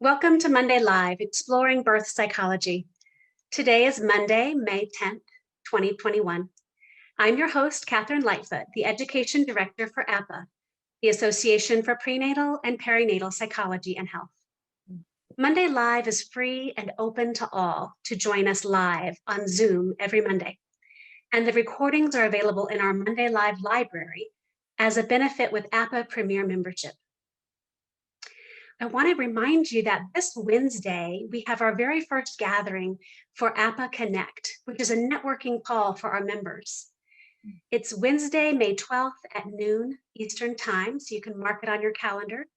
Welcome to Monday Live, Exploring Birth Psychology. Today is Monday, May 10th, 2021. I'm your host, Catherine Lightfoot, the Education Director for APPPAH, the Association for Prenatal and Perinatal Psychology and Health. Monday Live is free and open to all to join us live on Zoom every Monday. And the recordings are available in our Monday Live library as a benefit with APPPAH Premier membership. I want to remind you that this Wednesday, we have our very first gathering for APPPAH Connect, which is a networking call for our members. It's Wednesday, May 12th at noon Eastern Time, so you can mark it on your calendar.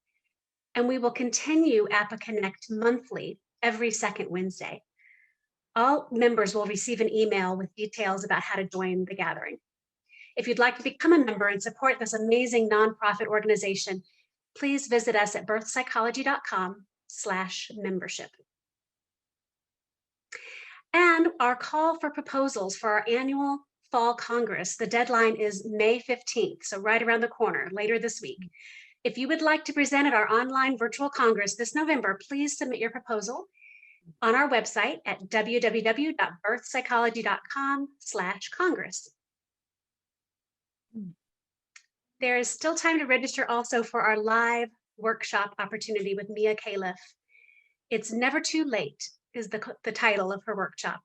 And we will continue APPPAH Connect monthly, every second Wednesday. All members will receive an email with details about how to join the gathering. If you'd like to become a member and support this amazing nonprofit organization, please visit us at birthpsychology.com/membership. And our call for proposals for our annual Fall Congress, the deadline is May 15th, so right around the corner, later this week. If you would like to present at our online virtual Congress this November, please submit your proposal on our website at www.birthpsychology.com/congress. There is still time to register also for our live workshop opportunity with Mia Califf. It's Never Too Late is the title of her workshop,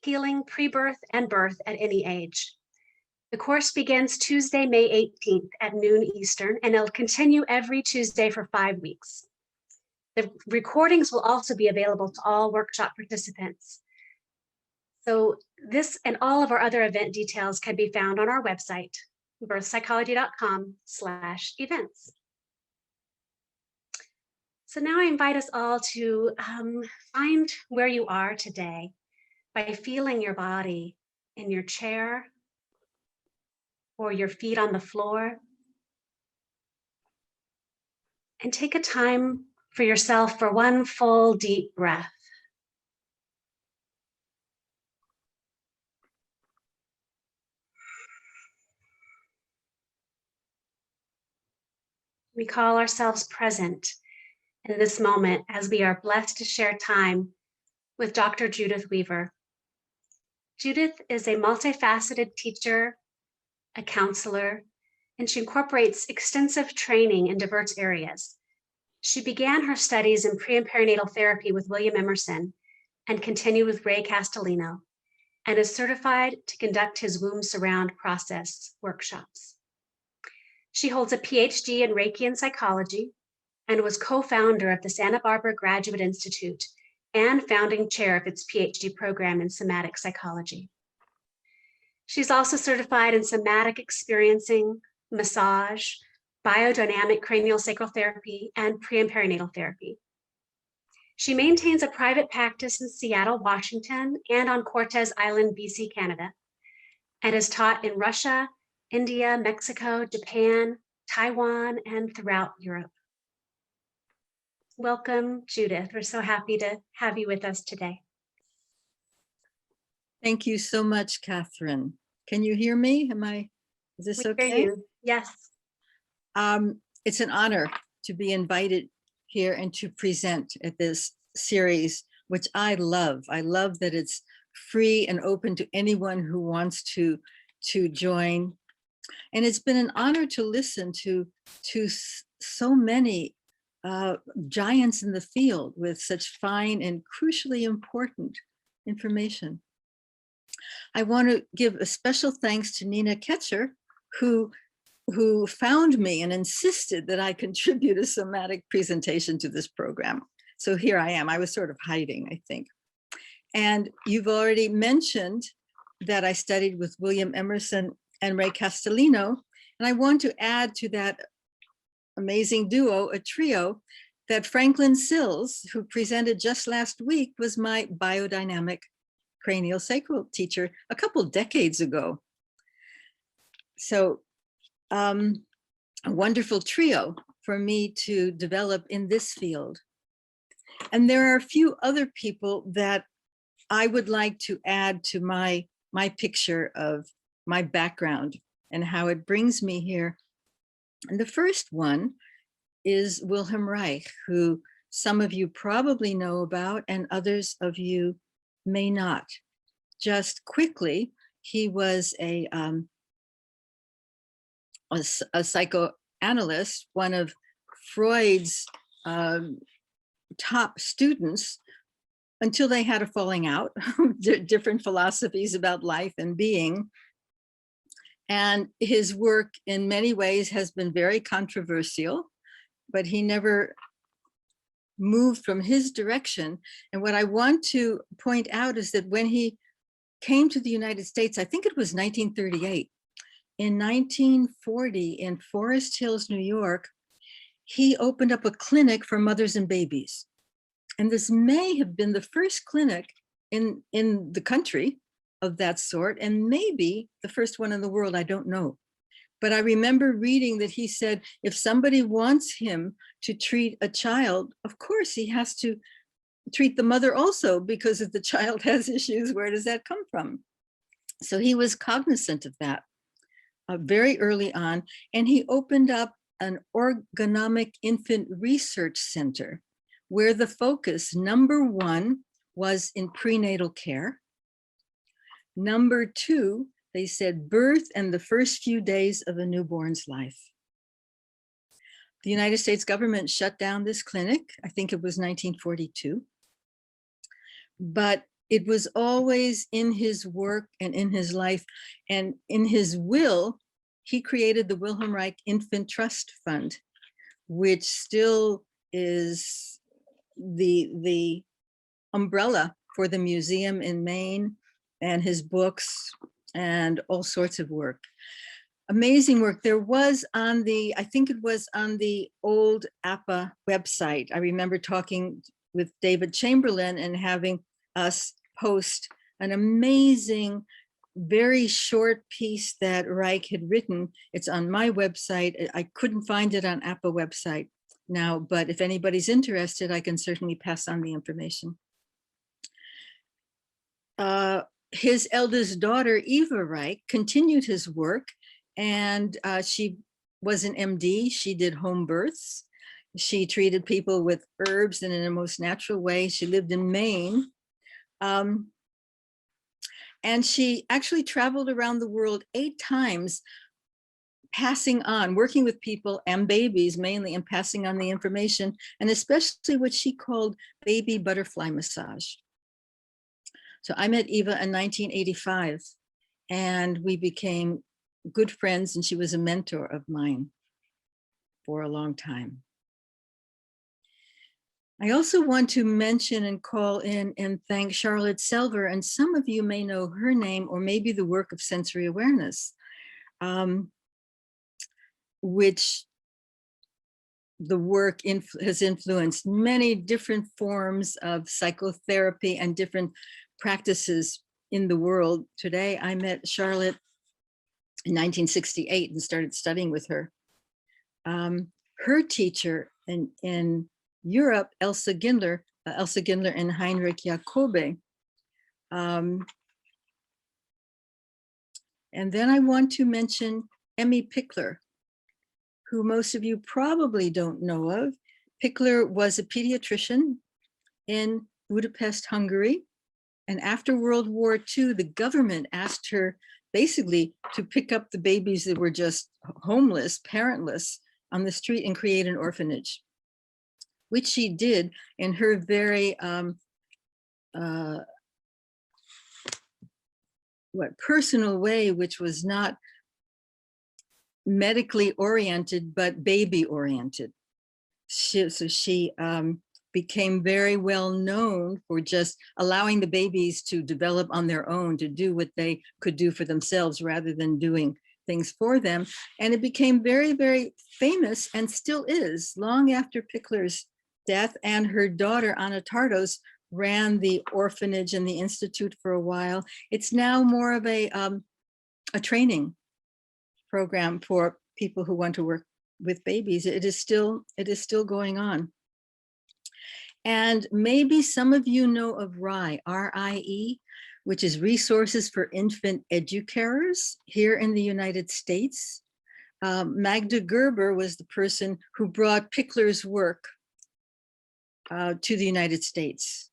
Healing Pre-Birth and Birth at Any Age. The course begins Tuesday, May 18th at noon Eastern, and it'll continue every Tuesday for 5 weeks. The recordings will also be available to all workshop participants. So this and all of our other event details can be found on our website, birthpsychology.com/events. So now I invite us all to find where you are today by feeling your body in your chair or your feet on the floor. And take a time for yourself for one full deep breath. We call ourselves present in this moment as we are blessed to share time with Dr. Judyth Weaver. Judyth is a multifaceted teacher, a counselor, and she incorporates extensive training in diverse areas. She began her studies in pre and perinatal therapy with William Emerson and continued with Ray Castellino, and is certified to conduct his womb surround process workshops. She holds a PhD in Reiki and psychology and was co-founder of the Santa Barbara Graduate Institute and founding chair of its PhD program in somatic psychology. She's also certified in somatic experiencing, massage, biodynamic craniosacral therapy, and pre and perinatal therapy. She maintains a private practice in Seattle, Washington, and on Cortes Island, BC, Canada, and is taught in Russia, India, Mexico, Japan, Taiwan, and throughout Europe. Welcome, Judyth. We're so happy to have you with us today. Thank you so much, Catherine. Can you hear me? Is this okay? Hear you. Yes. It's an honor to be invited here and to present at this series, which I love. I love that it's free and open to anyone who wants to join. And it's been an honor to listen to so many giants in the field with such fine and crucially important information. I want to give a special thanks to Nina Ketcher, who found me and insisted that I contribute a somatic presentation to this program. So here I am. I was sort of hiding, I think. And you've already mentioned that I studied with William Emerson and Ray Castellino, and I want to add to that amazing duo, a trio, that Franklin Sills, who presented just last week, was my biodynamic craniosacral teacher a couple decades ago. So a wonderful trio for me to develop in this field. And there are a few other people that I would like to add to my picture of my background and how it brings me here. And the first one is Wilhelm Reich, who some of you probably know about and others of you may not. Just quickly, he was a psychoanalyst, one of Freud's top students, until they had a falling out, different philosophies about life and being. And his work in many ways has been very controversial, but he never moved from his direction. And what I want to point out is that when he came to the United States, I think it was 1938, in 1940 in Forest Hills, New York, he opened up a clinic for mothers and babies. And this may have been the first clinic in the country of that sort, and maybe the first one in the world, I don't know. But I remember reading that he said, if somebody wants him to treat a child, of course he has to treat the mother also, because if the child has issues, where does that come from? So he was cognizant of that very early on, and he opened up an orgonomic infant research center where the focus, number one, was in prenatal care. Number two, they said birth and the first few days of a newborn's life. The United States government shut down this clinic. I think it was 1942. But it was always in his work and in his life, and in his will, he created the Wilhelm Reich Infant Trust Fund, which still is the umbrella for the museum in Maine and his books and all sorts of work. Amazing work. There was on the, I think it was on the old APPPAH website. I remember talking with David Chamberlain and having us post an amazing, very short piece that Reich had written. It's on my website. I couldn't find it on APPPAH website now, but if anybody's interested, I can certainly pass on the information. His eldest daughter, Eva Reich, continued his work, and she was an MD. She did home births. She treated people with herbs and in a most natural way. She lived in Maine. And she actually traveled around the world 8 times, passing on, working with people and babies mainly, and passing on the information, and especially what she called baby butterfly massage. So I met Eva in 1985, and we became good friends, and she was a mentor of mine for a long time. I also want to mention and call in and thank Charlotte Selver, and some of you may know her name or maybe the work of sensory awareness, which the work has influenced many different forms of psychotherapy and different practices in the world. Today, I met Charlotte in 1968 and started studying with her. Her teacher in Europe, Elsa Gindler and Heinrich Jacobi. And then I want to mention Emmy Pickler, who most of you probably don't know of. Pickler was a pediatrician in Budapest, Hungary. And after World War II, the government asked her basically to pick up the babies that were just homeless, parentless on the street and create an orphanage, which she did in her very personal way, which was not medically oriented, but baby oriented. So she became very well known for just allowing the babies to develop on their own, to do what they could do for themselves rather than doing things for them. And it became very, very famous, and still is, long after Pickler's death. And her daughter, Anna Tardos, ran the orphanage and the institute for a while. It's now more of a training program for people who want to work with babies. It is still going on. And maybe some of you know of RIE, R-I-E, which is Resources for Infant Educarers here in the United States. Magda Gerber was the person who brought Pickler's work to the United States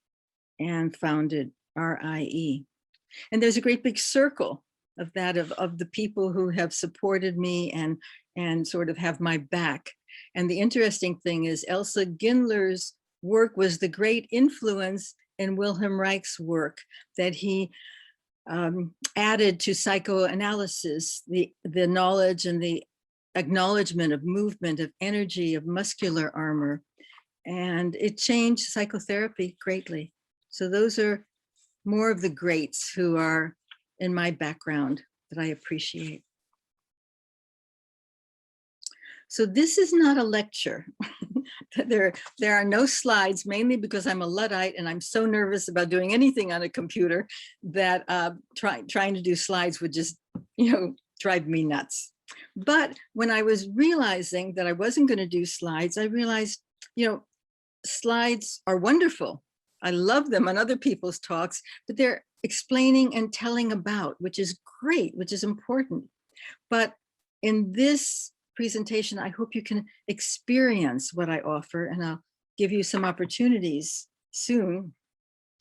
and founded RIE. And there's a great big circle of that, of the people who have supported me and sort of have my back. And the interesting thing is Elsa Gindler's work was the great influence in Wilhelm Reich's work, that he added to psychoanalysis, the knowledge and the acknowledgement of movement, of energy, of muscular armor. And it changed psychotherapy greatly. So those are more of the greats who are in my background that I appreciate. So this is not a lecture. There are no slides, mainly because I'm a Luddite and I'm so nervous about doing anything on a computer that trying to do slides would just, drive me nuts. But when I was realizing that I wasn't going to do slides, I realized, slides are wonderful. I love them on other people's talks, but they're explaining and telling about, which is great, which is important. But in this presentation, I hope you can experience what I offer, and I'll give you some opportunities soon,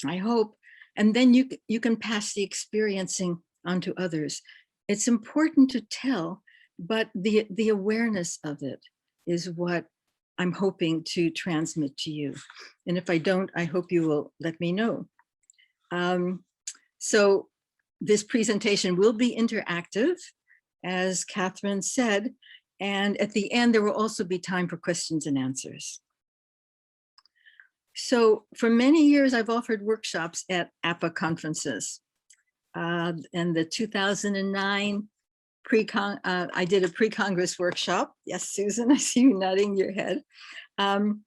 I hope. And then you can pass the experiencing on to others. It's important to tell, but the awareness of it is what I'm hoping to transmit to you. And if I don't, I hope you will let me know. So this presentation will be interactive, as Catherine said, and at the end, there will also be time for questions and answers. So for many years, I've offered workshops at APPPAH conferences. And the 2009 I did a pre-Congress workshop. Yes, Susan, I see you nodding your head. And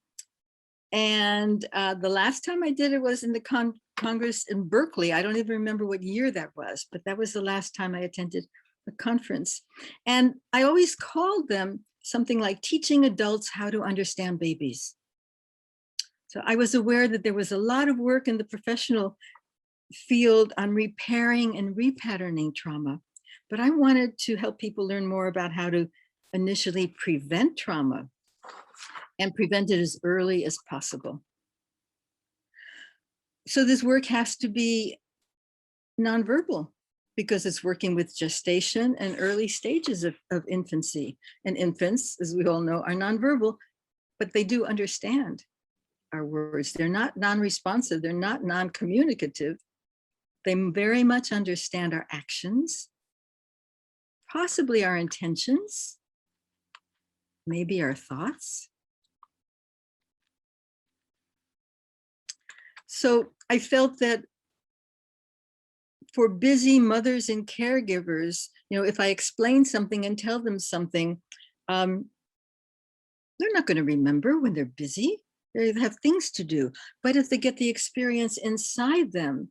the last time I did it was in the Congress in Berkeley. I don't even remember what year that was, but that was the last time I attended a conference. And I always called them something like teaching adults how to understand babies. So I was aware that there was a lot of work in the professional field on repairing and repatterning trauma, but I wanted to help people learn more about how to initially prevent trauma and prevent it as early as possible. So this work has to be nonverbal, because it's working with gestation and early stages of infancy. And infants, as we all know, are nonverbal, but they do understand our words. They're not non-responsive, they're not non-communicative. They very much understand our actions, possibly our intentions, maybe our thoughts. So I felt that for busy mothers and caregivers, if I explain something and tell them something, they're not going to remember when they're busy. They have things to do. But if they get the experience inside them,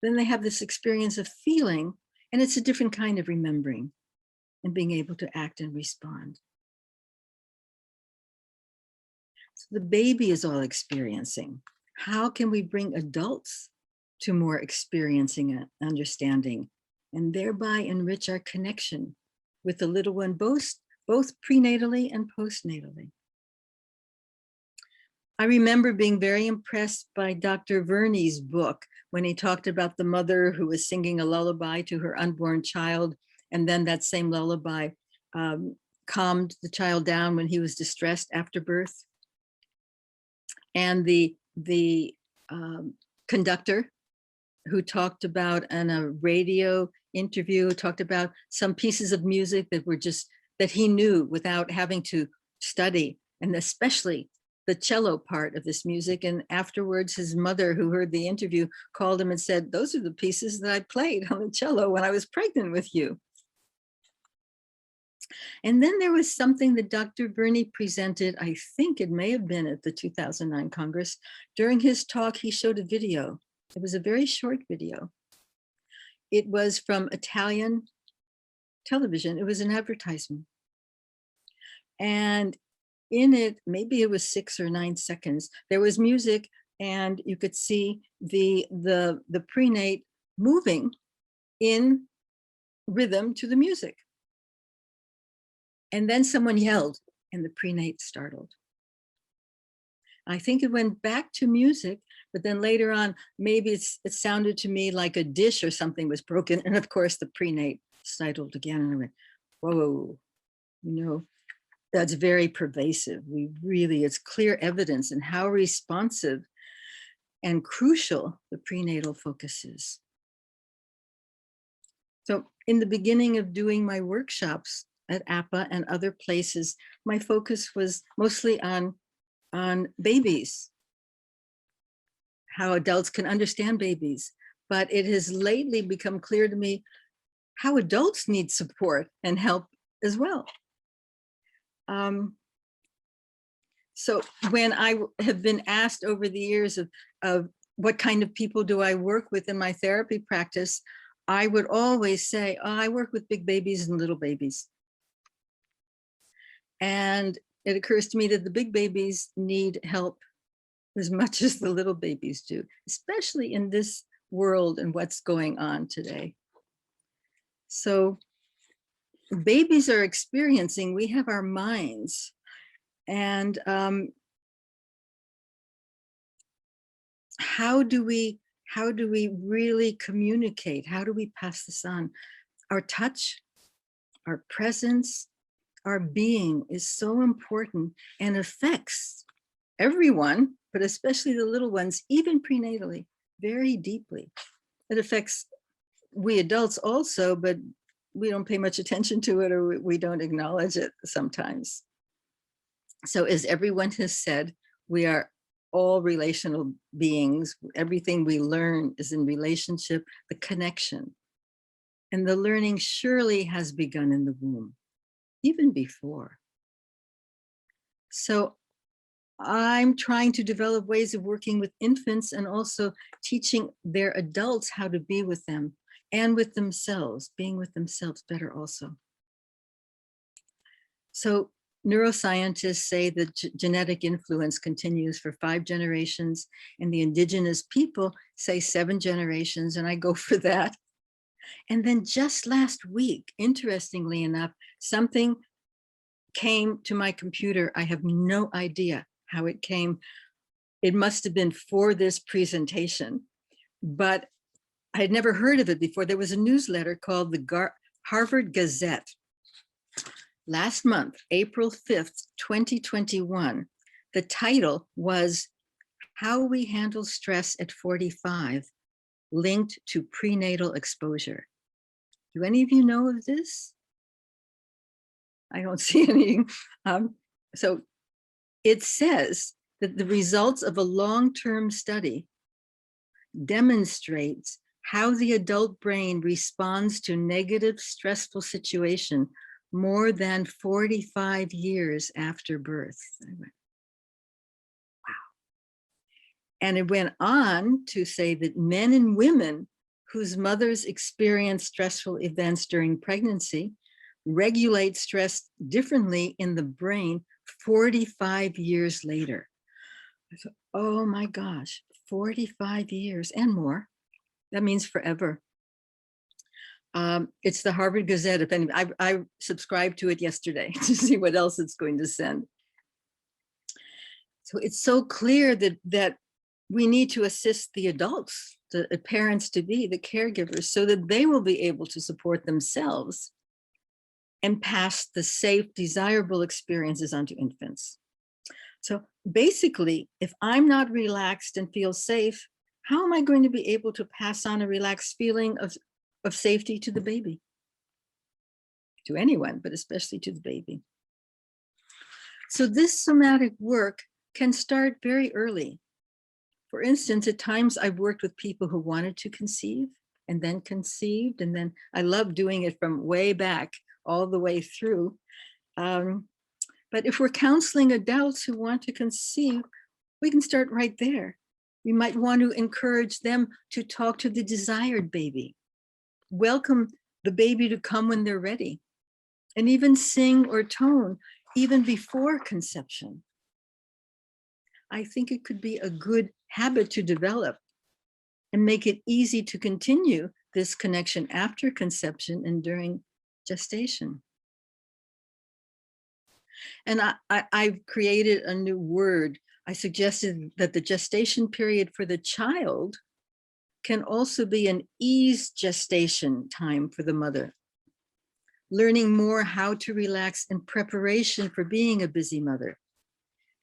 then they have this experience of feeling, and it's a different kind of remembering and being able to act and respond. So the baby is all experiencing. How can we bring adults to more experiencing and understanding, and thereby enrich our connection with the little one, both prenatally and postnatally? I remember being very impressed by Dr. Verney's book when he talked about the mother who was singing a lullaby to her unborn child, and then that same lullaby calmed the child down when he was distressed after birth. And the conductor who talked about in a radio interview, talked about some pieces of music that he knew without having to study, and especially the cello part of this music. And afterwards, his mother, who heard the interview, called him and said, "Those are the pieces that I played on the cello when I was pregnant with you." And then there was something that Dr. Verney presented, I think it may have been at the 2009 Congress. During his talk, he showed a video. It was a very short video. It was from Italian television. It was an advertisement. And in it, maybe it was 6 or 9 seconds, there was music, and you could see the prenate moving in rhythm to the music. And then someone yelled, and the prenate startled. I think it went back to music, but then later on, maybe it sounded to me like a dish or something was broken. And of course, the prenate sidled again. And I went, whoa, that's very pervasive. It's clear evidence in how responsive and crucial the prenatal focus is. So in the beginning of doing my workshops at APPPAH and other places, my focus was mostly on babies, how adults can understand babies. But it has lately become clear to me how adults need support and help as well. So when I have been asked over the years of what kind of people do I work with in my therapy practice, I would always say, oh, I work with big babies and little babies. And it occurs to me that the big babies need help as much as the little babies do, especially in this world and what's going on today. So babies are experiencing, we have our minds, and how do we really communicate? How do we pass this on? Our touch, our presence, our being is so important and affects everyone, but especially the little ones, even prenatally, very deeply. It affects we adults also, but we don't pay much attention to it, or we don't acknowledge it sometimes. So as everyone has said, we are all relational beings. Everything we learn is in relationship, the connection. And the learning surely has begun in the womb, even before. So I'm trying to develop ways of working with infants and also teaching their adults how to be with them and with themselves, being with themselves better also. So neuroscientists say that genetic influence continues for 5 generations, and the indigenous people say 7 generations, and I go for that. And then just last week, interestingly enough, something came to my computer. I have no idea how it came. It must have been for this presentation, but I had never heard of it before. There was a newsletter called the Harvard Gazette. Last month, April 5th, 2021, the title was How We Handle Stress at 45, Linked to Prenatal Exposure. Do any of you know of this? I don't see any. So it says that the results of a long-term study demonstrates how the adult brain responds to negative, stressful situation more than 45 years after birth. I went, wow. And it went on to say that men and women whose mothers experience stressful events during pregnancy regulate stress differently in the brain 45 years later. I thought, oh my gosh, 45 years and more. That means forever. It's the Harvard Gazette. If any, I subscribed to it yesterday to see what else it's going to send. So it's so clear that we need to assist the adults, the parents to be, the caregivers, so that they will be able to support themselves and pass the safe, desirable experiences onto infants. So basically, if I'm not relaxed and feel safe, how am I going to be able to pass on a relaxed feeling of safety to the baby? To anyone, but especially to the baby. So this somatic work can start very early. For instance, at times I've worked with people who wanted to conceive and then conceived, and then I love doing it from way back all the way through. But if we're counseling adults who want to conceive, we can start right there. We might want to encourage them to talk to the desired baby, welcome the baby to come when they're ready, and even sing or tone even before conception. I think it could be a good habit to develop and make it easy to continue this connection after conception and during gestation. And I've created a new word. I suggested that the gestation period for the child can also be an ease gestation time for the mother, learning more how to relax in preparation for being a busy mother,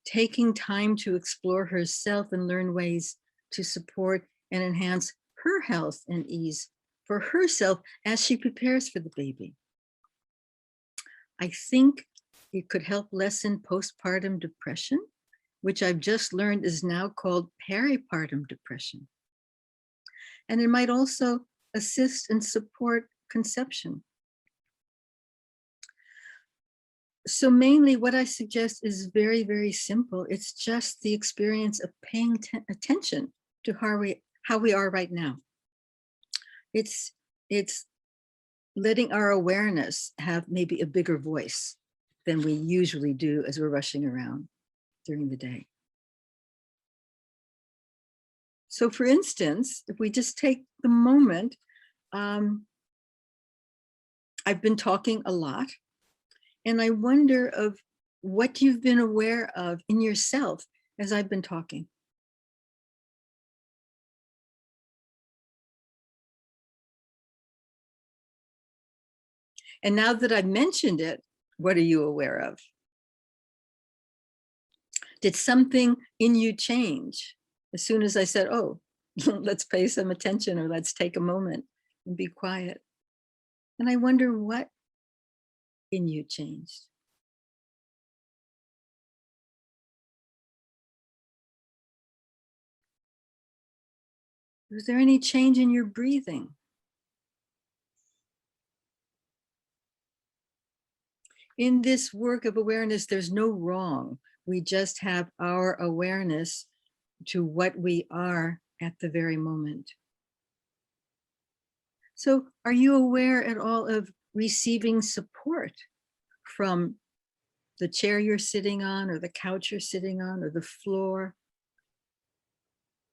taking time to explore herself and learn ways to support and enhance her health and ease for herself as she prepares for the baby. I think it could help lessen postpartum depression, which I've just learned is now called peripartum depression. And it might also assist and support conception. So mainly what I suggest is very, very simple. It's just the experience of paying attention to how we are right now. It's letting our awareness have maybe a bigger voice than we usually do as we're rushing around during the day. So for instance, if we just take the moment, I've been talking a lot, and I wonder of what you've been aware of in yourself as I've been talking. And now that I've mentioned it, what are you aware of? Did something in you change as soon as I said, oh, let's pay some attention, or let's take a moment and be quiet? And I wonder what in you changed. Was there any change in your breathing? In this work of awareness, there's no wrong. We just have our awareness to what we are at the very moment. So are you aware at all of receiving support from the chair you're sitting on, or the couch you're sitting on, or the floor,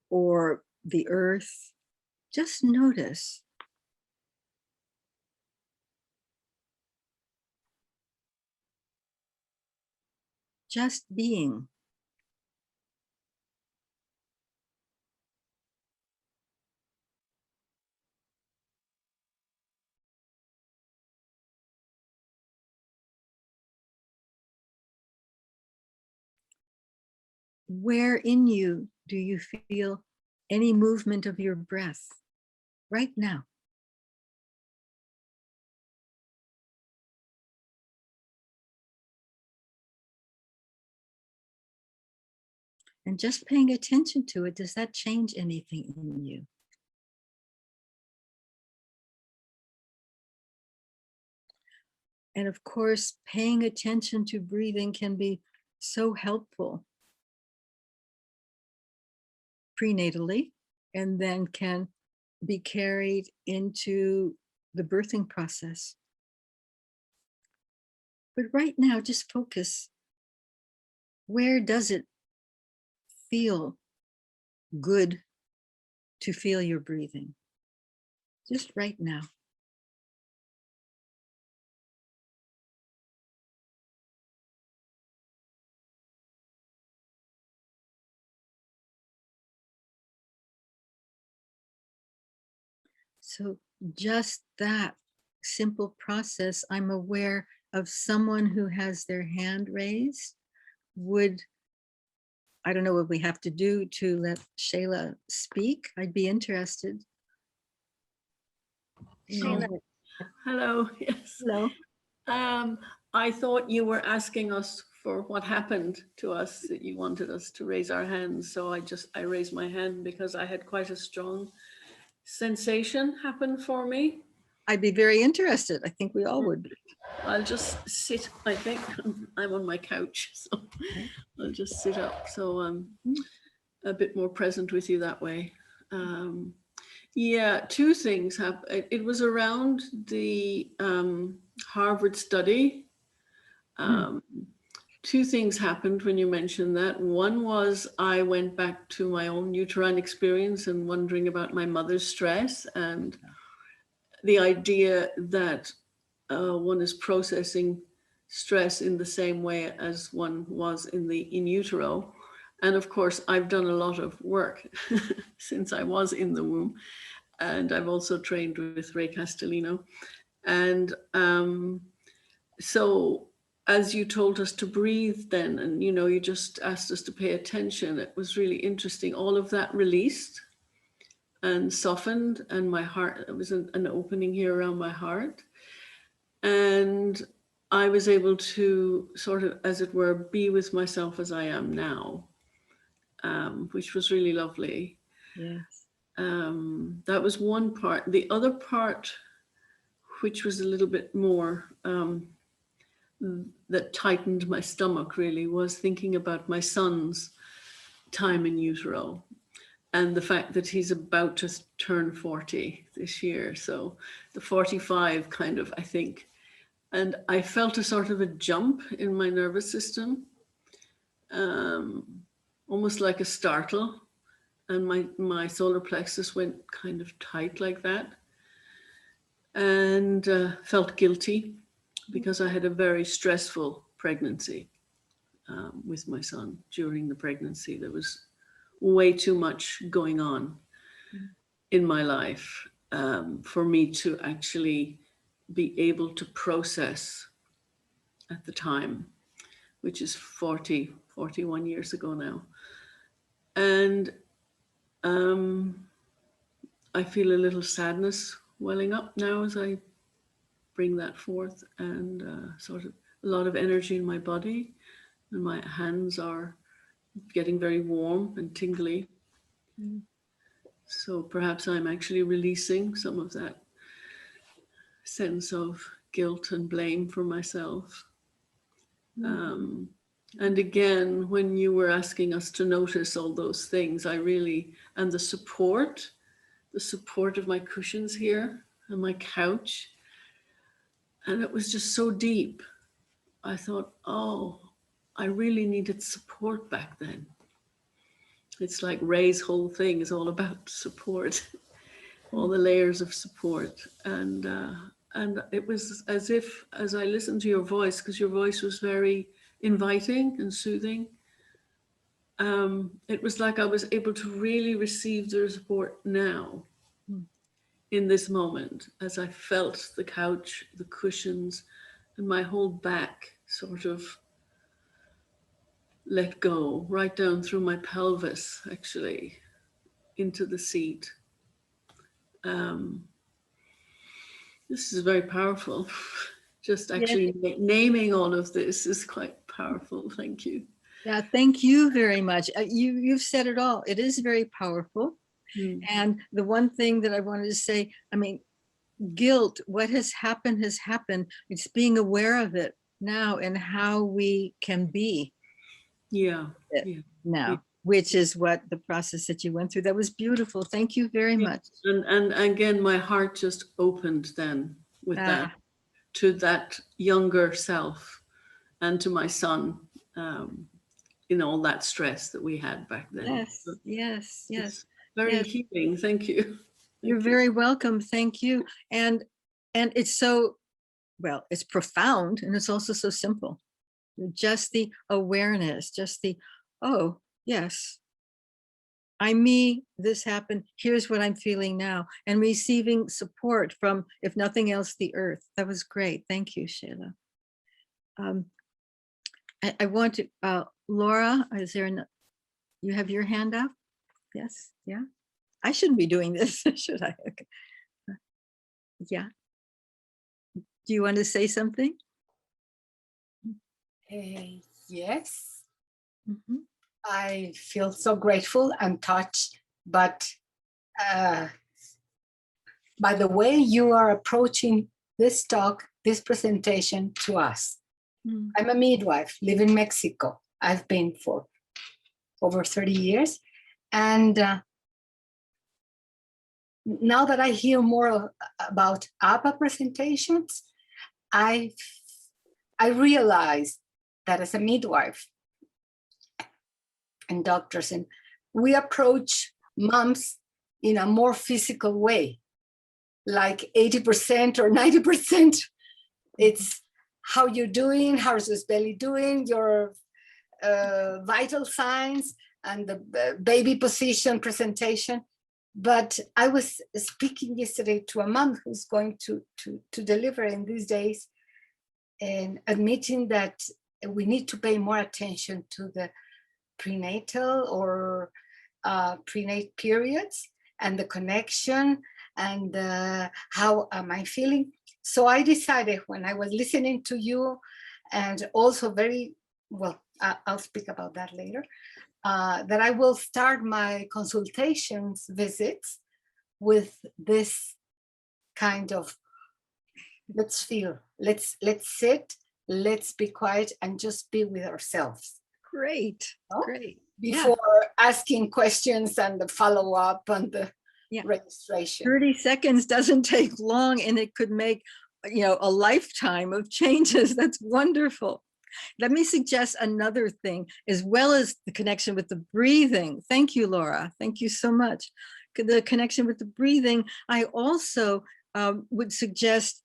or the earth? Just notice. Just being. Where in you do you feel any movement of your breath right now? And just paying attention to it, does that change anything in you? And of course, paying attention to breathing can be so helpful prenatally, and then can be carried into the birthing process. But right now, just focus. Where does it feel good to feel your breathing? Just right now. So just that simple process, I'm aware of someone who has their hand raised. I don't know what we have to do to let Shayla speak. I'd be interested. Shayla. Hello, yes. Hello. I thought you were asking us for what happened to us, that you wanted us to raise our hands. So I raised my hand because I had quite a strong sensation happen for me. I'd be very interested. I think we all would be. I'll just sit, I think I'm on my couch, so I'll just sit up. So I'm a bit more present with you that way. Yeah, two things happened. It was around the Harvard study. Two things happened when you mentioned that. One was I went back to my own uterine experience and wondering about my mother's stress, and the idea that one is processing stress in the same way as one was in utero. And of course, I've done a lot of work since I was in the womb. And I've also trained with Ray Castellino. And so as you told us to breathe then, and you just asked us to pay attention, it was really interesting. All of that released and softened, and my heart, it was an opening here around my heart. And I was able to sort of, as it were, be with myself as I am now, which was really lovely. Yes. That was one part. The other part, which was a little bit more, that tightened my stomach really, was thinking about my son's time in utero and the fact that he's about to turn 40 this year. So the 45 kind of, I think. And I felt a sort of a jump in my nervous system, almost like a startle. And my solar plexus went kind of tight like that. And felt guilty because I had a very stressful pregnancy with my son. During the pregnancy, there was way too much going on in my life for me to actually be able to process at the time, which is 41 years ago now. And I feel a little sadness welling up now as I bring that forth, and sort of a lot of energy in my body, and my hands are getting very warm and tingly. So perhaps I'm actually releasing some of that sense of guilt and blame for myself. And again, when you were asking us to notice all those things, I really, and the support of my cushions here and my couch, and it was just so deep. I thought, oh, I really needed support back then. It's like Ray's whole thing is all about support, all the layers of support. And it was as if, as I listened to your voice, because your voice was very inviting and soothing, it was like I was able to really receive the support now in this moment, as I felt the couch, the cushions, and my whole back sort of let go, right down through my pelvis, actually, into the seat. This is very powerful. Just actually naming all of this is quite powerful. Thank you. Yeah, thank you very much. You've said it all. It is very powerful. And the one thing that I wanted to say, I mean, guilt, what has happened has happened. It's being aware of it now and how we can be now, which is what the process that you went through. That was beautiful. Thank you very much. And again, my heart just opened then with that, to that younger self and to my son, in all that stress that we had back then. Yes. It's very healing. Thank you. You're very welcome. Thank you. And it's so, well, it's profound, and it's also so simple. Just the awareness, just the, oh, yes, I'm me, this happened, here's what I'm feeling now, and receiving support from, if nothing else, the earth. That was great. Thank you, Sheila. I want to, Laura, is there you have your hand up? Yes, yeah. I shouldn't be doing this, should I? Okay. Yeah. Do you want to say something? Yes. I feel so grateful and touched, but by the way you are approaching this talk, this presentation to us. I'm a midwife, live in Mexico. I've been for over 30 years. And now that I hear more about APPPAH presentations, I realize that as a midwife and doctors, and we approach moms in a more physical way, like 80% or 90%. It's how you're doing, how's this belly doing, your vital signs, and the baby position presentation. But I was speaking yesterday to a mom who's going to deliver in these days, and admitting that we need to pay more attention to the prenatal or prenate periods and the connection and how am I feeling. So I decided, when I was listening to you, and also very well, I'll speak about that later, that I will start my consultations visits with this kind of, let's feel, let's sit, let's be quiet and just be with ourselves. Great, Oh, great. Before asking questions and the follow-up and the registration. 30 seconds doesn't take long, and it could make, you know, a lifetime of changes. That's wonderful. Let me suggest another thing, as well as the connection with the breathing. Thank you, Laura. Thank you so much. The connection with the breathing. I also would suggest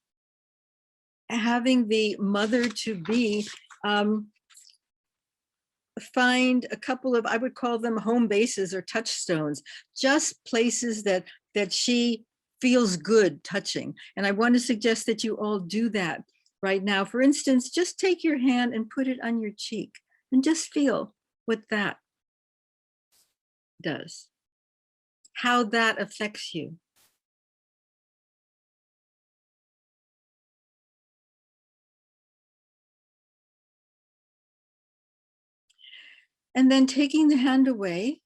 having the mother-to-be find a couple of, I would call them home bases or touchstones, just places that she feels good touching. And I want to suggest that you all do that right now. For instance, just take your hand and put it on your cheek and just feel what that does, how that affects you. And then taking the hand away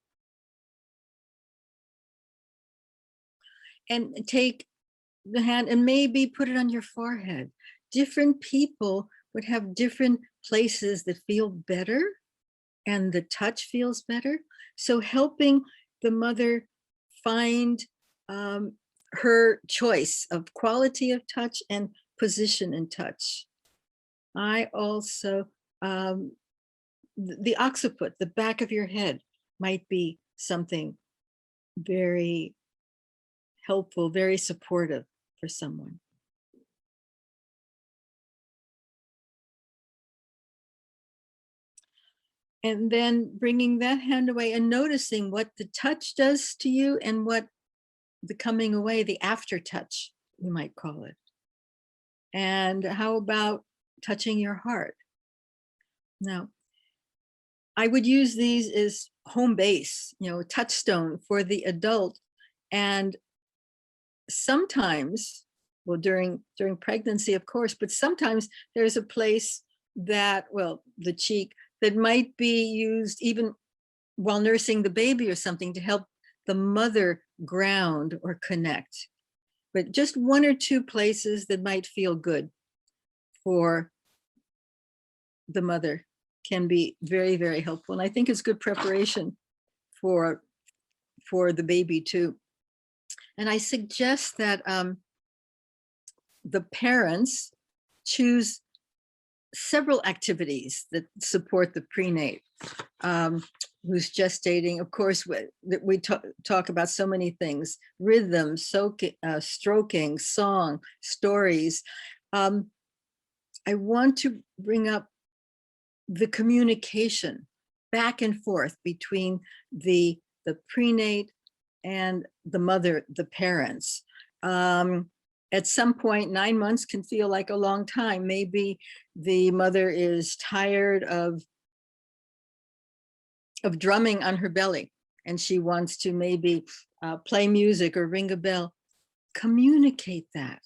and take the hand and maybe put it on your forehead. Different people would have different places that feel better and the touch feels better. So helping the mother find her choice of quality of touch and position in touch. I also, the occiput, the back of your head, might be something very helpful, very supportive for someone. And then bringing that hand away and noticing what the touch does to you and what the coming away, the after touch, you might call it. And how about touching your heart? Now, I would use these as home base, you know, touchstone for the adult. And sometimes, well, during pregnancy, of course, but sometimes there's a place that, well, the cheek, that might be used even while nursing the baby or something to help the mother ground or connect. But just one or two places that might feel good for the mother can be very, very helpful. And I think it's good preparation for the baby too. And I suggest that the parents choose several activities that support the prenate who's gestating. Of course, we talk about so many things: rhythm, stroking, song, stories. I want to bring up the communication back and forth between the prenate and the mother, the parents. At some point, 9 months can feel like a long time. Maybe the mother is tired of drumming on her belly and she wants to maybe play music or ring a bell. Communicate that.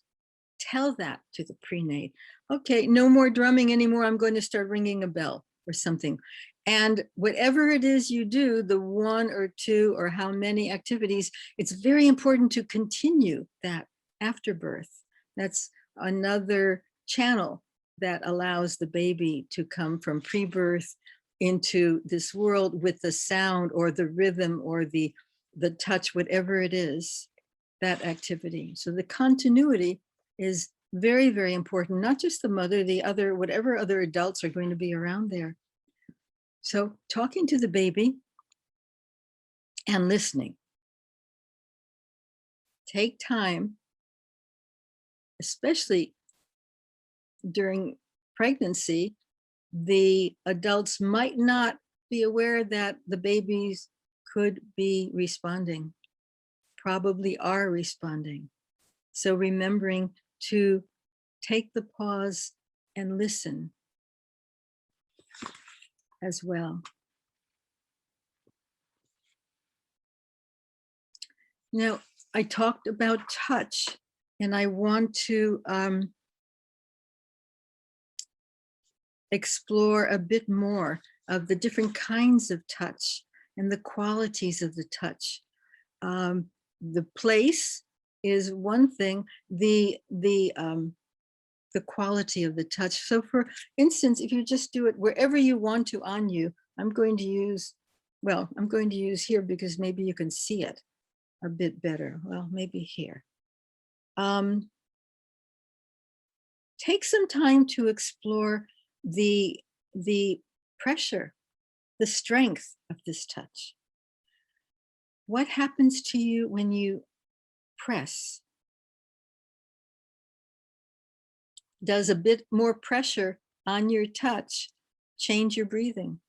Tell that to the prenate. Okay, no more drumming anymore. I'm going to start ringing a bell or something. And whatever it is you do, the one or two or how many activities, it's very important to continue that after birth. That's another channel that allows the baby to come from pre-birth into this world with the sound or the rhythm or the touch, whatever it is, that activity. So the continuity is very, very important, not just the mother, the other, whatever other adults are going to be around there. So talking to the baby and listening. Take time, especially during pregnancy. The adults might not be aware that the babies could be responding, probably are responding. So remembering to take the pause and listen as well. Now, I talked about touch, and I want to explore a bit more of the different kinds of touch and the qualities of the touch. The place is one thing, the quality of the touch. So for instance, if you just do it wherever you want to on you, I'm going to use here because maybe you can see it a bit better. Well, maybe here. Take some time to explore the pressure, the strength of this touch. What happens to you when you press? Does a bit more pressure on your touch change your breathing?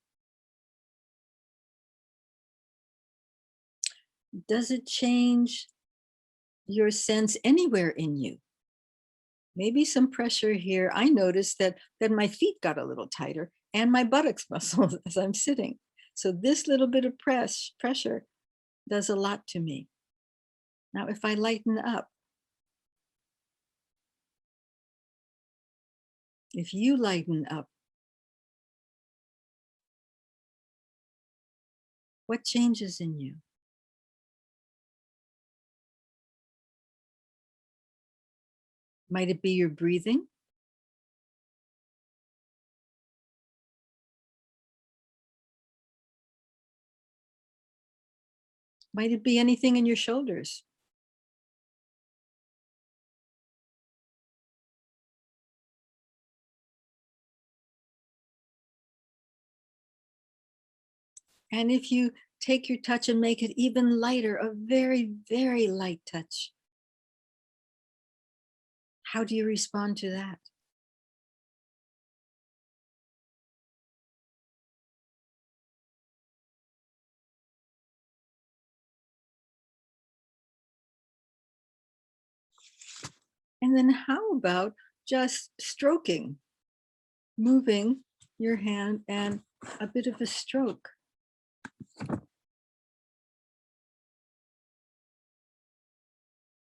Does it change your sense anywhere in you? Maybe some pressure here. I noticed that my feet got a little tighter and my buttocks muscles as I'm sitting. So this little bit of pressure does a lot to me. Now, if I lighten up, if you lighten up, what changes in you? Might it be your breathing? Might it be anything in your shoulders? And if you take your touch and make it even lighter, a very, very light touch, how do you respond to that? And then how about just stroking, moving your hand and a bit of a stroke?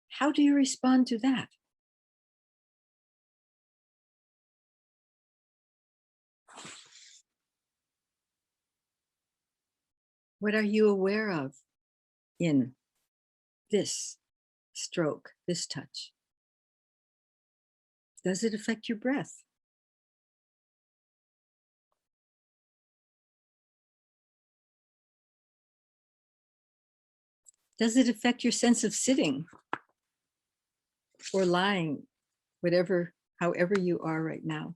How do you respond to that? What are you aware of in this stroke, this touch? Does it affect your breath? Does it affect your sense of sitting or lying, however you are right now?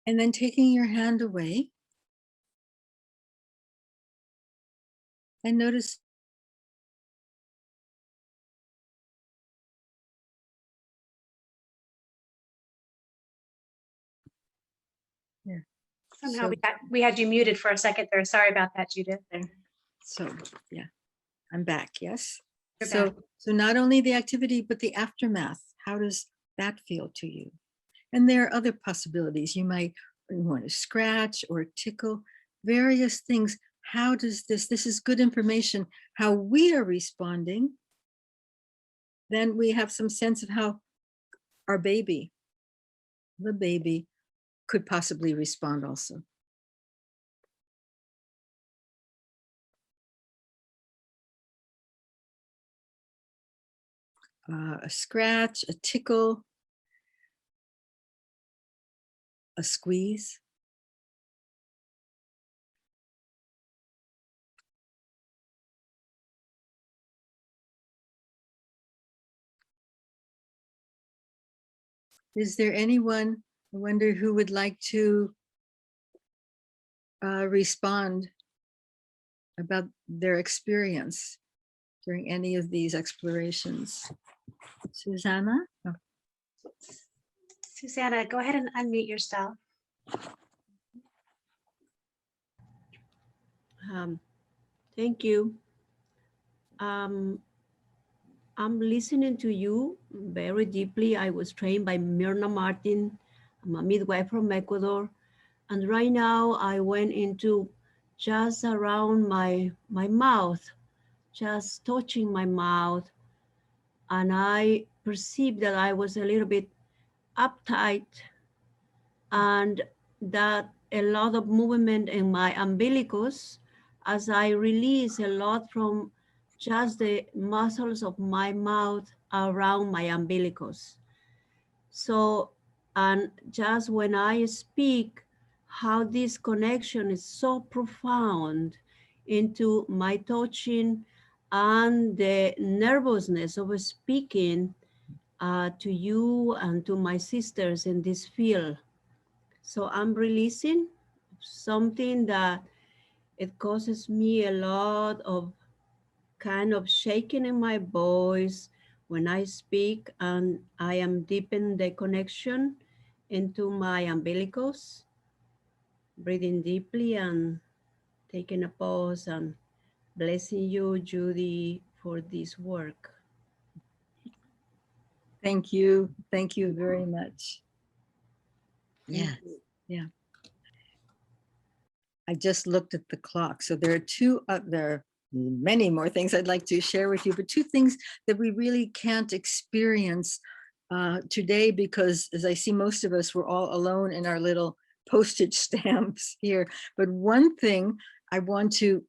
And then taking your hand away and notice here. Somehow we had you muted for a second there. Sorry about that, Judyth. So yeah, I'm back, yes? You're So back. so not only the activity, but the aftermath. How does that feel to you? And there are other possibilities. You might want to scratch or tickle, various things. How does this is good information, how we are responding. Then we have some sense of how our baby, the baby, could possibly respond also. A scratch, a tickle, a squeeze. Is there anyone, I wonder, who would like to respond about their experience during any of these explorations? Susanna? Oh. Susanna, go ahead and unmute yourself. Thank you. I'm listening to you very deeply. I was trained by Myrna Martin. I'm a midwife from Ecuador. And right now I went into just around my mouth, just touching my mouth. And I perceived that I was a little bit uptight and that a lot of movement in my umbilicus as I release a lot from just the muscles of my mouth around my umbilicus. So, and just when I speak, how this connection is so profound into my touching and the nervousness of speaking to you and to my sisters in this field. So I'm releasing something that it causes me a lot of kind of shaking in my voice when I speak, and I am deepening the connection into my umbilicus, breathing deeply and taking a pause and blessing you, Judy, for this work. Thank you. Thank you very much. Thank Yeah. you. Yeah. I just looked at the clock. So there are there are many more things I'd like to share with you, but two things that we really can't experience today, because as I see most of us, we're all alone in our little postage stamps here. But one thing I want to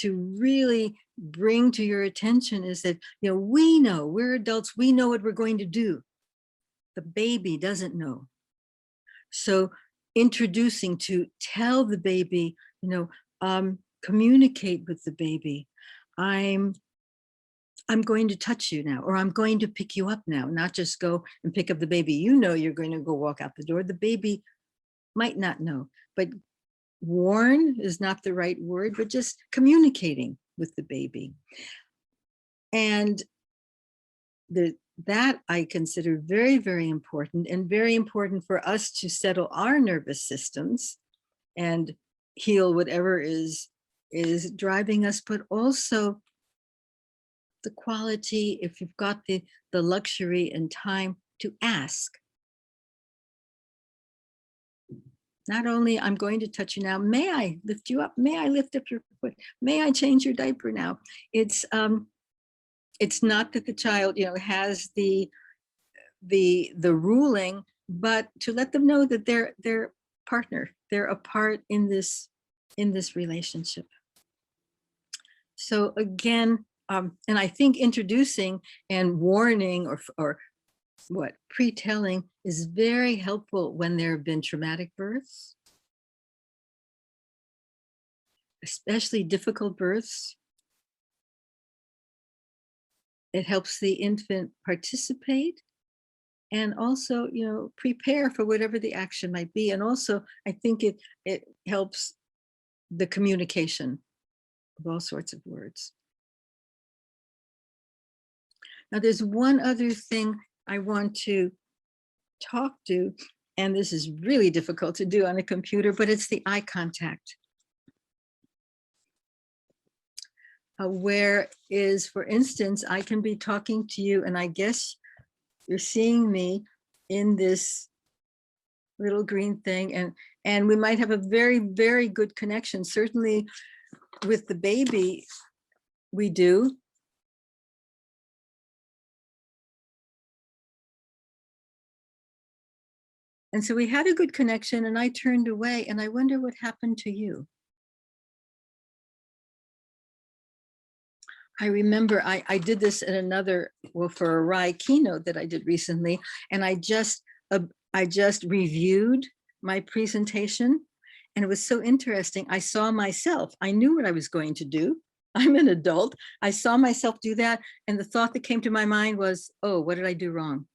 really bring to your attention is that, you know, we know, we're adults, we know what we're going to do. The baby doesn't know. So introducing, to tell the baby, you know, communicate with the baby. I'm going to touch you now, or I'm going to pick you up now, not just go and pick up the baby. You know, you're going to go walk out the door. The baby might not know, but warn is not the right word, but just communicating with the baby. And that I consider very, very important, and very important for us to settle our nervous systems and heal whatever is driving us, but also the quality, if you've got the luxury and time, to ask. Not only I'm going to touch you now, may I lift you up? May I lift up your foot? May I change your diaper now? It's not that the child, you know, has the ruling, but to let them know that they're partner, they're a part in this relationship. So again, and I think introducing and warning or what pre-telling is very helpful when there have been traumatic births, especially difficult births. It helps the infant participate and also, you know, prepare for whatever the action might be. And also, I think it helps the communication of all sorts of words. Now, there's one other thing I want to talk to, and this is really difficult to do on a computer, but it's the eye contact. Where is, for instance, I can be talking to you, and I guess you're seeing me in this little green thing, and we might have a very, very good connection. Certainly with the baby, we do. And so we had a good connection, and I turned away, and I wonder what happened to you. I remember I did this in another, well, for a RAI keynote that I did recently, and I just reviewed my presentation, and it was so interesting. I saw myself. I knew what I was going to do. I'm an adult. I saw myself do that, and the thought that came to my mind was, oh, what did I do wrong?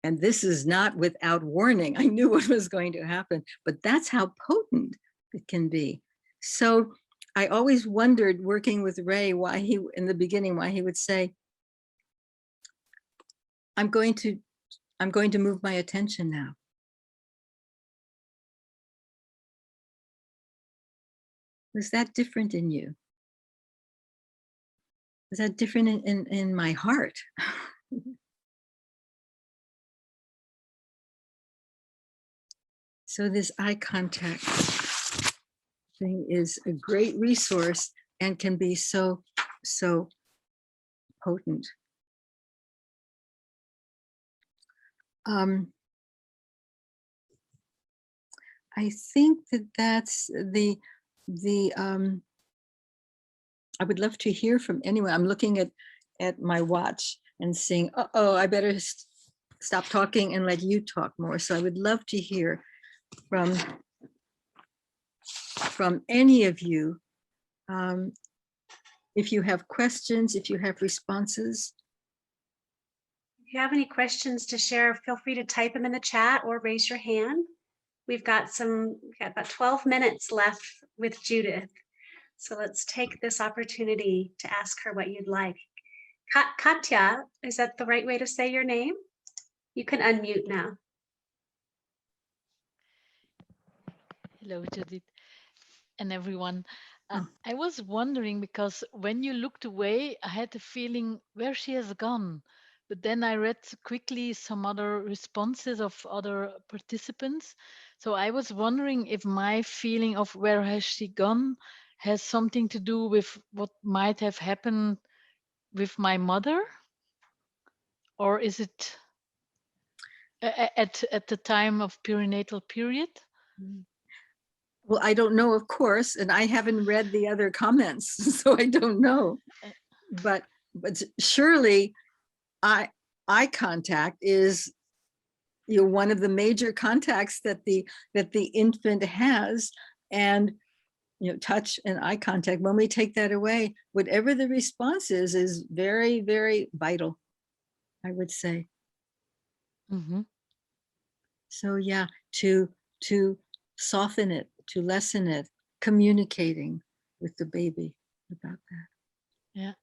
And this is not without warning. I knew what was going to happen, but that's how potent it can be. So I always wondered, working with Ray, why he, in the beginning, why he would say, I'm going to move my attention now. Was that different in you? Was that different in my heart? So this eye contact thing is a great resource and can be so potent. I think that's the I would love to hear from anyone. I'm looking at my watch and saying, uh-oh, I better stop talking and let you talk more. So I would love to hear from any of you. If you have questions, if you have responses. If you have any questions to share, feel free to type them in the chat or raise your hand. We've got about 12 minutes left with Judyth. So let's take this opportunity to ask her what you'd like. Katya, is that the right way to say your name? You can unmute now. Hello, Judith and everyone. I was wondering because when you looked away, I had the feeling where she has gone. But then I read quickly some other responses of other participants. So I was wondering if my feeling of where has she gone has something to do with what might have happened with my mother, or is it at the time of perinatal period? Well, I don't know, of course, and I haven't read the other comments, so I don't know. But surely eye contact is, you know, one of the major contacts that the infant has, and you know, touch and eye contact, when we take that away, whatever the response is very, very vital, I would say. Mm-hmm. So yeah, to soften it, to lessen it, communicating with the baby about that. Yeah.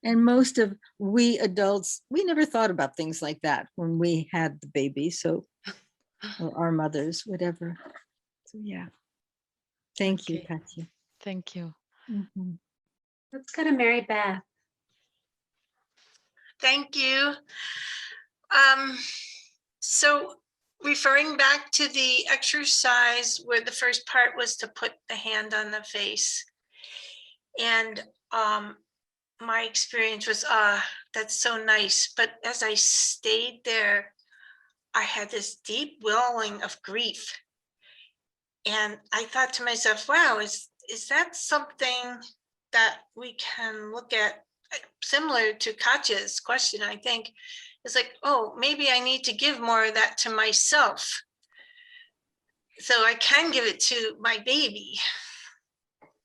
And most of we adults, we never thought about things like that when we had the baby, so, or our mothers, whatever. So yeah, thank you, Okay. Katya. Thank you. Mhm. Let's go to Mary Beth. Thank you. So referring back to the exercise where the first part was to put the hand on the face, and my experience was, that's so nice. But as I stayed there, I had this deep welling of grief. And I thought to myself, wow, is that something that we can look at, similar to Katya's question, I think. It's like, oh, maybe I need to give more of that to myself so I can give it to my baby.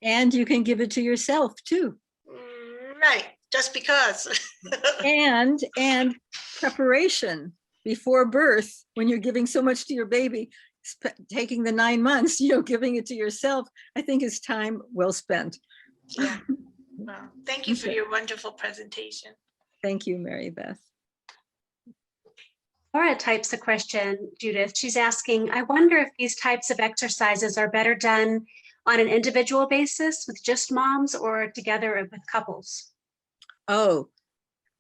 And you can give it to yourself too. Right, just because. And preparation before birth, when you're giving so much to your baby, taking the 9 months, you know, giving it to yourself, I think is time well spent. Yeah. Well, thank you for your wonderful presentation. Thank you, Mary Beth. Laura types a question, Judyth. She's asking, I wonder if these types of exercises are better done on an individual basis with just moms or together with couples? Oh,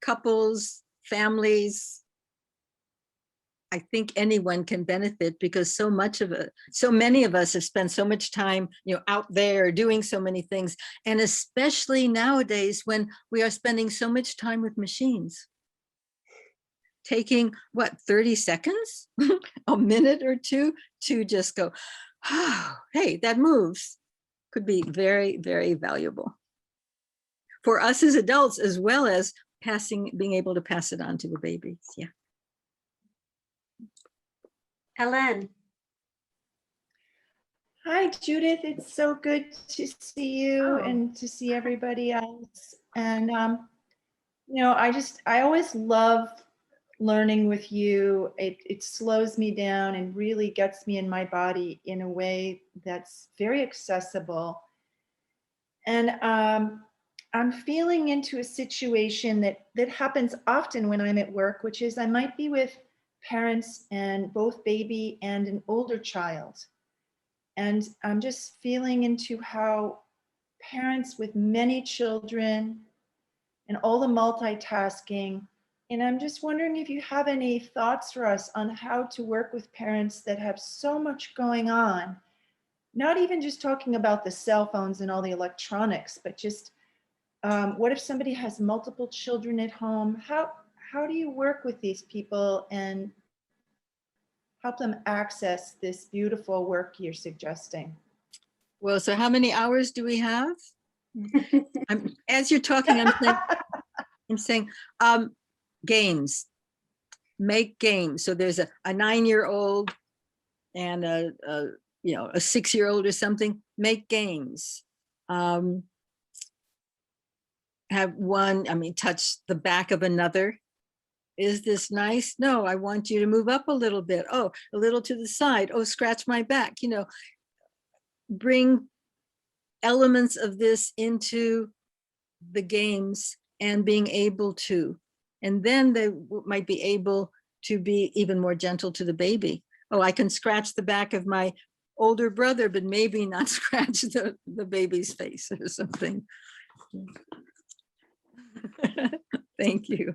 couples, families. I think anyone can benefit because so many of us have spent so much time, you know, out there doing so many things. And especially nowadays when we are spending so much time with machines. Taking what, 30 seconds, a minute or two to just go, oh, hey, that moves, could be very, very valuable for us as adults, as well as being able to pass it on to the babies. Yeah. Ellen. Hi, Judith. It's so good to see you and to see everybody else. And, you know, I always love learning with you. It slows me down and really gets me in my body in a way that's very accessible. And I'm feeling into a situation that happens often when I'm at work, which is I might be with parents and both baby and an older child. And I'm just feeling into how parents with many children and all the multitasking. And I'm just wondering if you have any thoughts for us on how to work with parents that have so much going on. Not even just talking about the cell phones and all the electronics, but just what if somebody has multiple children at home? How do you work with these people and help them access this beautiful work you're suggesting? Well, so how many hours do we have? As you're talking, I'm saying games, make games. So there's a 9-year-old and a 6-year-old or something, make games. Have one, touch the back of another. Is this nice? No, I want you to move up a little bit. Oh, a little to the side. Oh, scratch my back. Bring elements of this into the games and being able to, and then they might be able to be even more gentle to the baby. Oh, I can scratch the back of my older brother, but maybe not scratch the baby's face or something. Thank you.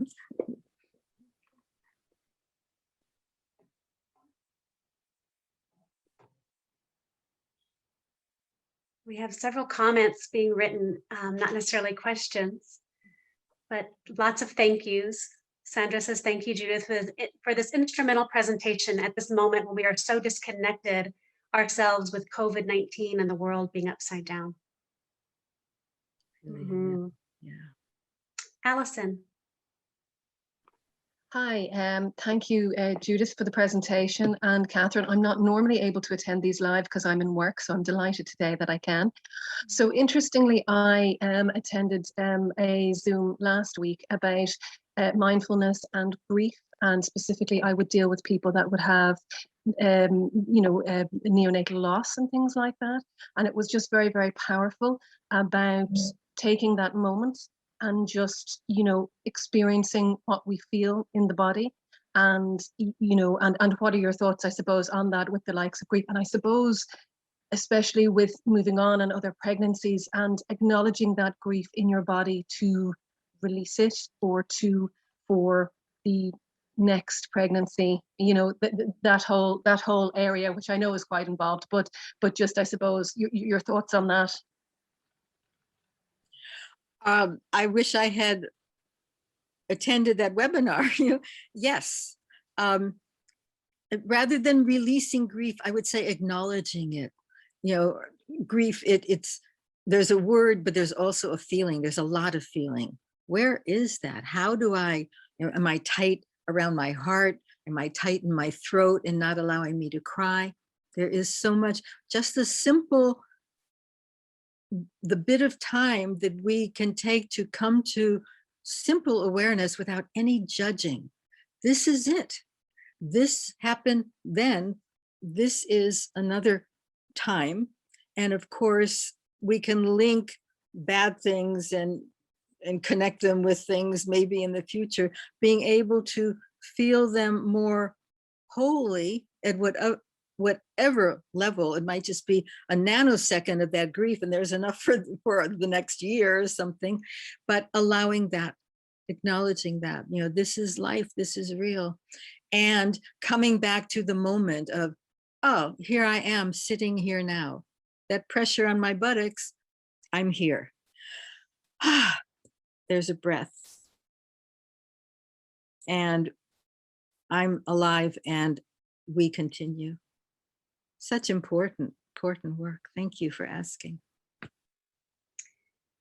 We have several comments being written, not necessarily questions, but lots of thank yous. Sandra says, thank you, Judyth, for this instrumental presentation at this moment when we are so disconnected ourselves with COVID-19 and the world being upside down. Yeah. Allison. Hi, thank you, Judyth, for the presentation. And Catherine, I'm not normally able to attend these live because I'm in work, so I'm delighted today that I can. So interestingly, I attended a Zoom last week about mindfulness and grief, and specifically I would deal with people that would have neonatal loss and things like that. And it was just very, very powerful about taking that moment and just, experiencing what we feel in the body. And, and what are your thoughts, I suppose, on that with the likes of grief? And I suppose, especially with moving on and other pregnancies and acknowledging that grief in your body to release it or for the next pregnancy, that whole area, which I know is quite involved, but just, I suppose, your thoughts on that. I wish I had attended that webinar. Yes. Rather than releasing grief, I would say acknowledging it. Grief, there's a word, but there's also a feeling. There's a lot of feeling. Where is that? How do am I tight around my heart? Am I tight in my throat and not allowing me to cry? There is so much, just the bit of time that we can take to come to simple awareness without any judging. This is it. This happened then. This is another time. And of course, we can link bad things and connect them with things maybe in the future, being able to feel them more wholly at whatever level. It might just be a nanosecond of that grief and there's enough for the next year or something, but allowing that, acknowledging that, this is life, this is real. And coming back to the moment of, oh, here I am sitting here now. That pressure on my buttocks, I'm here. There's a breath. And I'm alive and we continue. Such important work. Thank you for asking.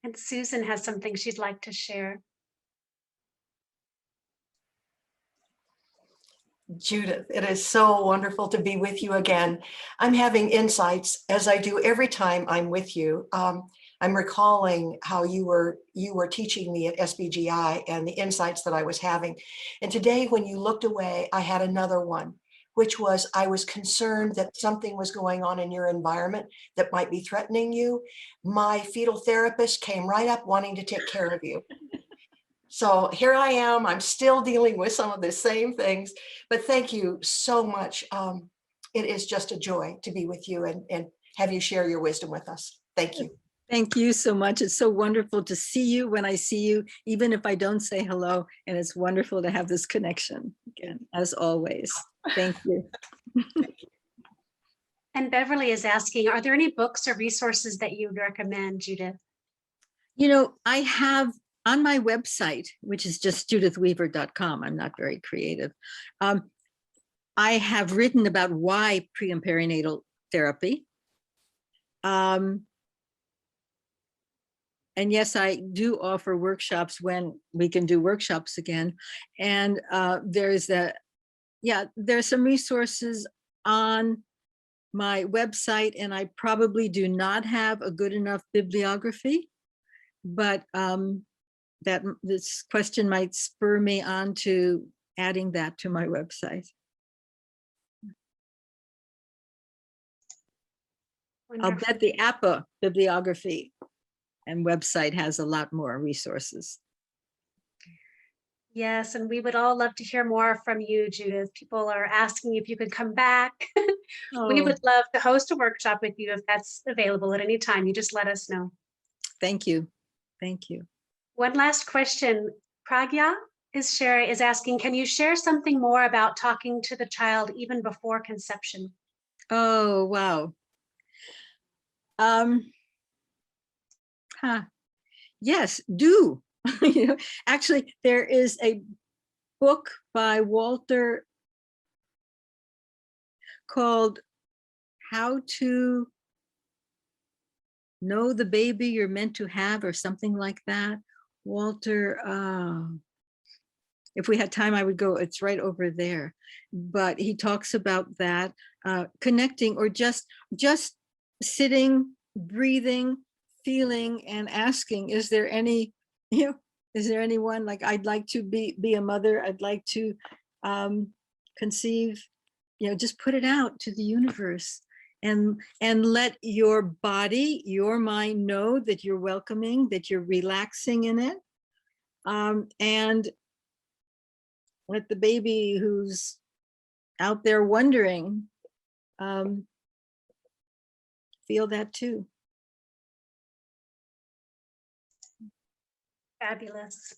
And Susan has something she'd like to share. Judyth, it is so wonderful to be with you again. I'm having insights, as I do every time I'm with you. I'm recalling how you were teaching me at SBGI and the insights that I was having. And today, when you looked away, I had another one which was I was concerned that something was going on in your environment that might be threatening you. My fetal therapist came right up wanting to take care of you. So here I am. I'm still dealing with some of the same things, but thank you so much. It is just a joy to be with you and have you share your wisdom with us. Thank you. Thank you so much. It's so wonderful to see you when I see you, even if I don't say hello. And it's wonderful to have this connection again, as always. Thank you. And Beverly is asking, are there any books or resources that you would recommend, Judyth? You know, I have on my website, which is just judythweaver.com. I'm not very creative. I have written about why pre and perinatal therapy. And yes, I do offer workshops when we can do workshops again. And there's some resources on my website, and I probably do not have a good enough bibliography, but that this question might spur me on to adding that to my website. Wonderful. I'll bet the APPPAH bibliography and website has a lot more resources. Yes, and we would all love to hear more from you, Judyth. People are asking if you could come back. We would love to host a workshop with you if that's available at any time. You just let us know. Thank you. Thank you. One last question. Pragya is asking, can you share something more about talking to the child even before conception? Oh, wow. Yes, do. You know, actually, there is a book by Walter called How to Know the Baby You're Meant to Have, or something like that. Walter, if we had time, I would go, it's right over there. But he talks about that, connecting, or just sitting, breathing, feeling, and asking, is there any, is there anyone, like, I'd like to be a mother, I'd like to conceive, just put it out to the universe, and let your body, your mind know that you're welcoming, that you're relaxing in it, and let the baby who's out there wondering feel that too. Fabulous.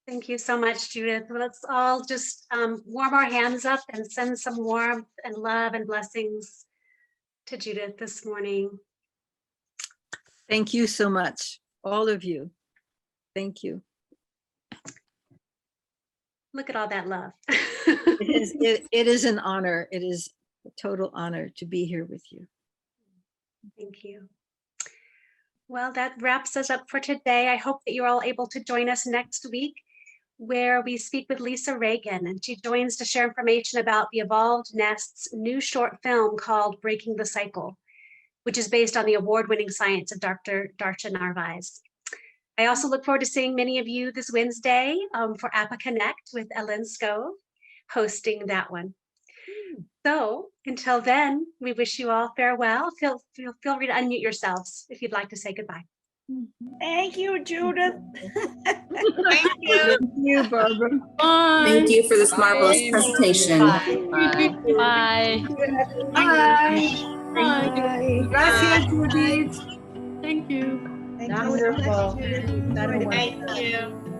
Thank you so much, Judyth. Let's all just warm our hands up and send some warmth and love and blessings to Judyth this morning. Thank you so much, all of you. Thank you. Look at all that love. It is an honor. It is a total honor to be here with you. Thank you. Well, that wraps us up for today. I hope that you're all able to join us next week, where we speak with Lisa Reagan, and she joins to share information about the Evolved Nest's new short film called Breaking the Cycle, which is based on the award-winning science of Dr. Darsha Narvaez. I also look forward to seeing many of you this Wednesday for APPPAH Connect with Ellen Scove, hosting that one. So until then, we wish you all farewell. Feel free to unmute yourselves if you'd like to say goodbye. Thank you, Judyth. Thank you. Thank you, Barbara. Bye. Thank you for this marvelous presentation. Bye. Bye. Bye. Bye. Gracias, Judith. Thank you. Thank you. Wonderful. Thank you.